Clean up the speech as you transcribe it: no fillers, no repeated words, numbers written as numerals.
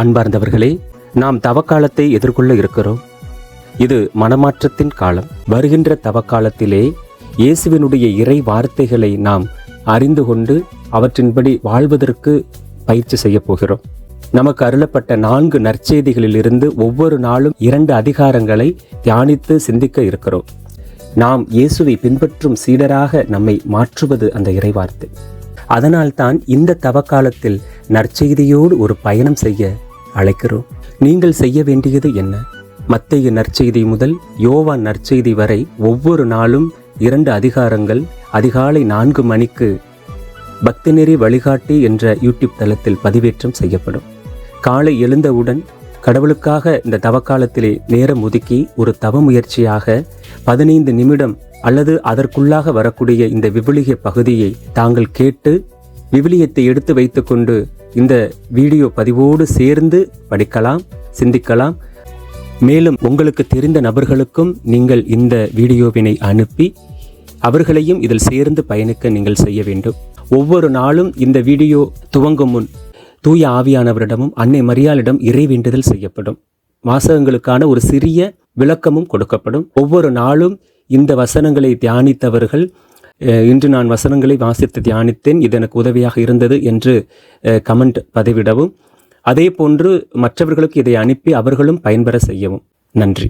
அன்பார்ந்தவர்களே, நாம் தவக்காலத்தை எதிர்கொள்ள இருக்கிறோம். இது மனமாற்றத்தின் காலம். வருகின்ற தவக்காலத்திலே இயேசுவினுடைய இறை வார்த்தைகளை நாம் அறிந்து கொண்டு அவற்றின்படி வாழ்வதற்கு பயிற்சி செய்ய போகிறோம். நமக்கு அருளப்பட்ட 4 நற்செய்திகளிலிருந்து ஒவ்வொரு நாளும் 2 அதிகாரங்களை தியானித்து சிந்திக்க இருக்கிறோம். நாம் இயேசுவை பின்பற்றும் சீடராக நம்மை மாற்றுவது அந்த இறைவார்த்தை. அதனால்தான் இந்த தவக்காலத்தில் நற்செய்தியோடு ஒரு பயணம் செய்ய அழைக்கிறோம். நீங்கள் செய்ய வேண்டியது என்ன? மத்தேயு நற்செய்தி முதல் யோவான் நற்செய்தி வரை ஒவ்வொரு நாளும் 2 அதிகாரங்கள் அதிகாலை 4 மணிக்கு பக்திநெறி வழிகாட்டி என்ற யூடியூப் தளத்தில் பதிவேற்றம் செய்யப்படும். காலை எழுந்தவுடன் கடவுளுக்காக இந்த தவக்காலத்திலே நேரம் ஒதுக்கி ஒரு தவ முயற்சியாக 15 நிமிடம் அல்லது அதற்குள்ளாக வரக்கூடிய இந்த விவிலிய பகுதியை தாங்கள் கேட்டு விவிலியத்தை எடுத்து வைத்துக்கொண்டு இந்த வீடியோ பதிவோடு சேர்ந்து படிக்கலாம், சிந்திக்கலாம். மேலும் உங்களுக்கு தெரிந்த நபர்களுக்கும் நீங்கள் இந்த வீடியோவினை அனுப்பி அவர்களையும் இதில் சேர்ந்து பயணிக்க நீங்கள் செய்ய வேண்டும். ஒவ்வொரு நாளும் இந்த வீடியோ துவங்கும் முன் தூய ஆவியானவரிடமும் அன்னை மரியாளிடம் இறை வேண்டுதல் செய்யப்படும். வாசகங்களுக்கான ஒரு சிறிய விளக்கமும் கொடுக்கப்படும். ஒவ்வொரு நாளும் இந்த வசனங்களை தியானித்தவர்கள் இன்று நான் வசனங்களை வாசித்து தியானித்தேன், இது எனக்கு உதவியாக இருந்தது என்று கமெண்ட் பதிவிடவும், அதே போன்று மற்றவர்களுக்கு இதை அனுப்பி அவர்களும் பயன்பெற செய்யவும். நன்றி.